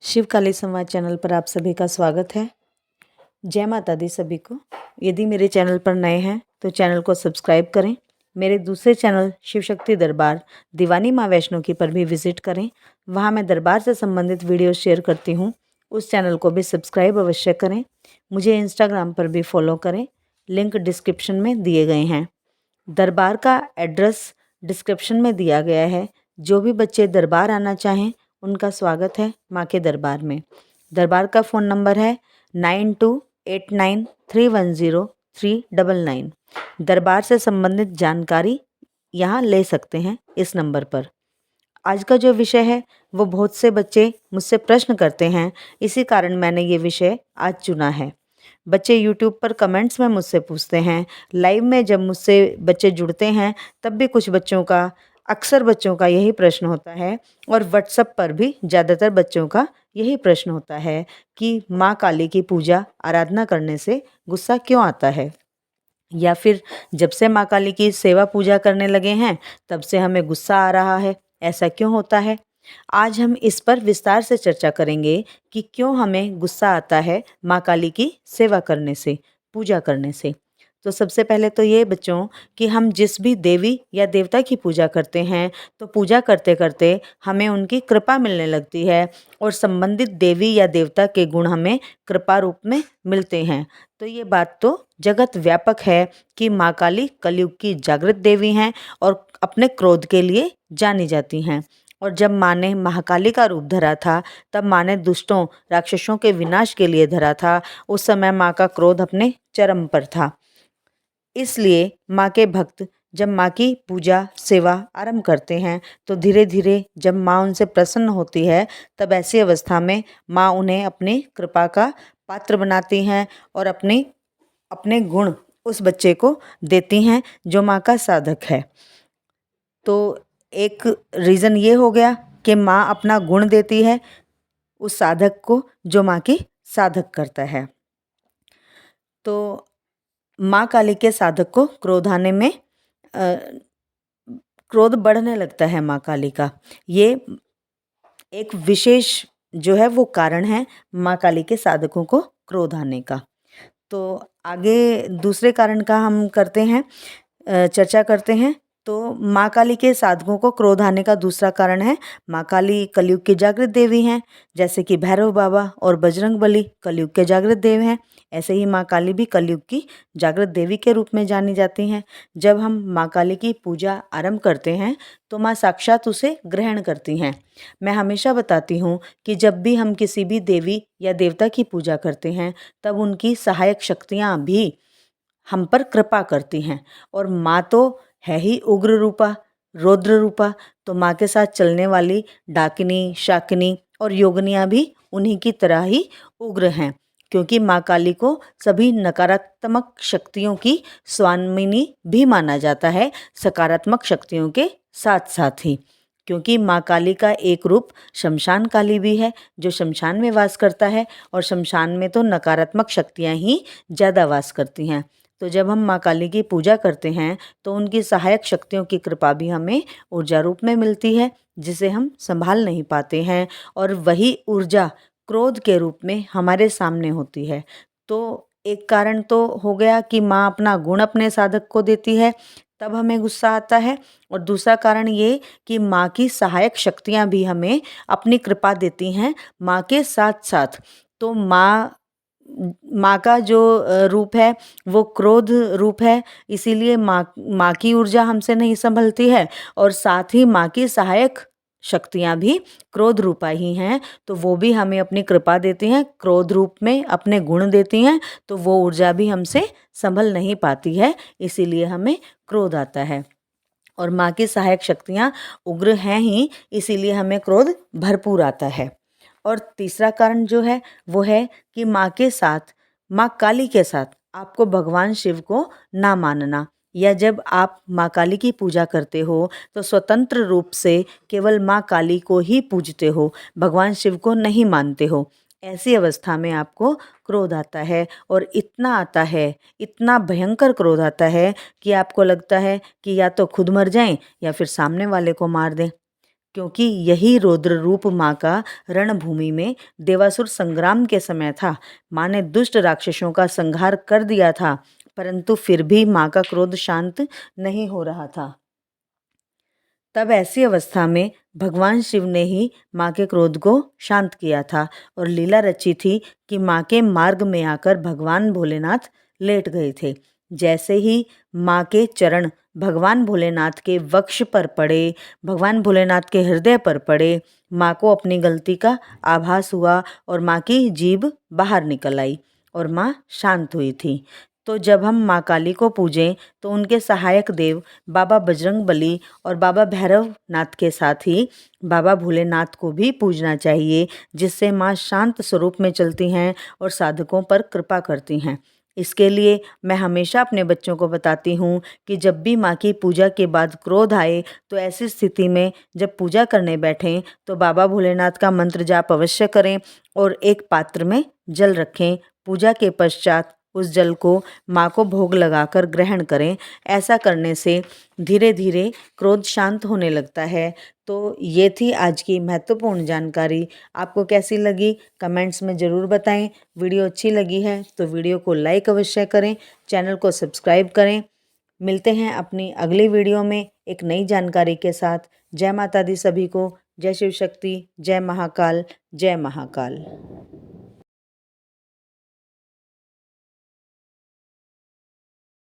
शिवकाली संवाद चैनल पर आप सभी का स्वागत है। जय माता दी सभी को। यदि मेरे चैनल पर नए हैं तो चैनल को सब्सक्राइब करें। मेरे दूसरे चैनल शिव शक्ति दरबार दीवानी माँ वैष्णो की पर भी विजिट करें। वहाँ मैं दरबार से संबंधित वीडियो शेयर करती हूँ। उस चैनल को भी सब्सक्राइब अवश्य करें। मुझे इंस्टाग्राम पर भी फॉलो करें, लिंक डिस्क्रिप्शन में दिए गए हैं। दरबार का एड्रेस डिस्क्रिप्शन में दिया गया है। जो भी बच्चे दरबार आना चाहें उनका स्वागत है माँ के दरबार में। दरबार का फ़ोन नंबर है 9289310399। दरबार से संबंधित जानकारी यहाँ ले सकते हैं इस नंबर पर। आज का जो विषय है वो बहुत से बच्चे मुझसे प्रश्न करते हैं, इसी कारण मैंने ये विषय आज चुना है। बच्चे यूट्यूब पर कमेंट्स में मुझसे पूछते हैं, लाइव में जब मुझसे बच्चे जुड़ते हैं तब भी कुछ बच्चों का, अक्सर बच्चों का यही प्रश्न होता है, और व्हाट्सएप पर भी ज़्यादातर बच्चों का यही प्रश्न होता है कि माँ काली की पूजा आराधना करने से गुस्सा क्यों आता है, या फिर जब से माँ काली की सेवा पूजा करने लगे हैं तब से हमें गुस्सा आ रहा है, ऐसा क्यों होता है। आज हम इस पर विस्तार से चर्चा करेंगे कि क्यों हमें गुस्सा आता है माँ काली की सेवा करने से, पूजा करने से। तो सबसे पहले तो ये बच्चों कि हम जिस भी देवी या देवता की पूजा करते हैं तो पूजा करते करते हमें उनकी कृपा मिलने लगती है और संबंधित देवी या देवता के गुण हमें कृपा रूप में मिलते हैं। तो ये बात तो जगत व्यापक है कि माँ काली कलयुग की जागृत देवी हैं और अपने क्रोध के लिए जानी जाती हैं। और जब माँ ने महाकाली का रूप धरा था तब माँ ने दुष्टों राक्षसों के विनाश के लिए धरा था। उस समय माँ का क्रोध अपने चरम पर था। इसलिए माँ के भक्त जब माँ की पूजा सेवा आरंभ करते हैं तो धीरे धीरे जब माँ उनसे प्रसन्न होती है तब ऐसी अवस्था में माँ उन्हें अपनी कृपा का पात्र बनाती हैं और अपने गुण उस बच्चे को देती हैं जो माँ का साधक है। तो एक रीज़न ये हो गया कि माँ अपना गुण देती है उस साधक को जो माँ की साधक करता है। तो माँ काली के साधक को क्रोध आने में क्रोध बढ़ने लगता है माँ काली का। ये एक विशेष जो है वो कारण है माँ काली के साधकों को क्रोध आने का। तो आगे दूसरे कारण का हम करते हैं, चर्चा करते हैं। तो माँ काली के साधकों को क्रोध आने का दूसरा कारण है, माँ काली कलयुग की जागृत देवी हैं। जैसे कि भैरव बाबा और बजरंग बली कलयुग के जागृत देव हैं, ऐसे ही माँ काली भी कलयुग की जागृत देवी के रूप में जानी जाती हैं। जब हम माँ काली की पूजा आरंभ करते हैं तो माँ साक्षात उसे ग्रहण करती हैं। मैं हमेशा बताती हूँ कि जब भी हम किसी भी देवी या देवता की पूजा करते हैं तब उनकी सहायक शक्तियाँ भी हम पर कृपा करती हैं। और माँ तो है ही उग्र रूपा, रौद्र रूपा। तो माँ के साथ चलने वाली डाकिनी, शाकिनी और योगिनियाँ भी उन्हीं की तरह ही उग्र हैं, क्योंकि माँ काली को सभी नकारात्मक शक्तियों की स्वामिनी भी माना जाता है, सकारात्मक शक्तियों के साथ साथ ही। क्योंकि माँ काली का एक रूप शमशान काली भी है जो शमशान में वास करता है, और शमशान में तो नकारात्मक शक्तियाँ ही ज़्यादा वास करती हैं। तो जब हम माँ काली की पूजा करते हैं तो उनकी सहायक शक्तियों की कृपा भी हमें ऊर्जा रूप में मिलती है, जिसे हम संभाल नहीं पाते हैं, और वही ऊर्जा क्रोध के रूप में हमारे सामने होती है। तो एक कारण तो हो गया कि माँ अपना गुण अपने साधक को देती है, तब हमें गुस्सा आता है। और दूसरा कारण ये कि माँ की सहायक शक्तियाँ भी हमें अपनी कृपा देती हैं माँ के साथ साथ। तो माँ का जो रूप है वो क्रोध रूप है, इसीलिए माँ की ऊर्जा हमसे नहीं संभलती है, और साथ ही माँ की सहायक शक्तियाँ भी क्रोध रूपा ही हैं। तो वो भी हमें अपनी कृपा देती हैं, क्रोध रूप में अपने गुण देती हैं, तो वो ऊर्जा भी हमसे संभल नहीं पाती है, इसीलिए हमें क्रोध आता है। और माँ की सहायक शक्तियाँ उग्र हैं ही, इसीलिए हमें क्रोध भरपूर आता है। और तीसरा कारण जो है वो है कि माँ के साथ, माँ काली के साथ आपको भगवान शिव को ना मानना, या जब आप माँ काली की पूजा करते हो तो स्वतंत्र रूप से केवल माँ काली को ही पूजते हो, भगवान शिव को नहीं मानते हो, ऐसी अवस्था में आपको क्रोध आता है। और इतना आता है, इतना भयंकर क्रोध आता है कि आपको लगता है कि या तो खुद मर जाएं या फिर सामने वाले को मार दें। क्योंकि यही रौद्र रूप माँ का रणभूमि में देवासुर संग्राम के समय था। माँ ने दुष्ट राक्षसों का संहार कर दिया था, परंतु फिर भी माँ का क्रोध शांत नहीं हो रहा था। तब ऐसी अवस्था में भगवान शिव ने ही माँ के क्रोध को शांत किया था और लीला रची थी कि माँ के मार्ग में आकर भगवान भोलेनाथ लेट गए थे। जैसे ही माँ के चरण भगवान भोलेनाथ के वक्ष पर पड़े, भगवान भोलेनाथ के हृदय पर पड़े, माँ को अपनी गलती का आभास हुआ और माँ की जीभ बाहर निकल आई और माँ शांत हुई थी। तो जब हम माँ काली को पूजें तो उनके सहायक देव बाबा बजरंगबली और बाबा भैरवनाथ के साथ ही बाबा भोलेनाथ को भी पूजना चाहिए, जिससे माँ शांत स्वरूप में चलती हैं और साधकों पर कृपा करती हैं। इसके लिए मैं हमेशा अपने बच्चों को बताती हूँ कि जब भी माँ की पूजा के बाद क्रोध आए तो ऐसी स्थिति में जब पूजा करने बैठें तो बाबा भोलेनाथ का मंत्र जाप अवश्य करें और एक पात्र में जल रखें। पूजा के पश्चात उस जल को माँ को भोग लगाकर ग्रहण करें। ऐसा करने से धीरे धीरे क्रोध शांत होने लगता है। तो ये थी आज की महत्वपूर्ण जानकारी। आपको कैसी लगी कमेंट्स में ज़रूर बताएं। वीडियो अच्छी लगी है तो वीडियो को लाइक अवश्य करें, चैनल को सब्सक्राइब करें। मिलते हैं अपनी अगली वीडियो में एक नई जानकारी के साथ। जय माता दी सभी को। जय शिव शक्ति, जय महाकाल, जय महाकाल।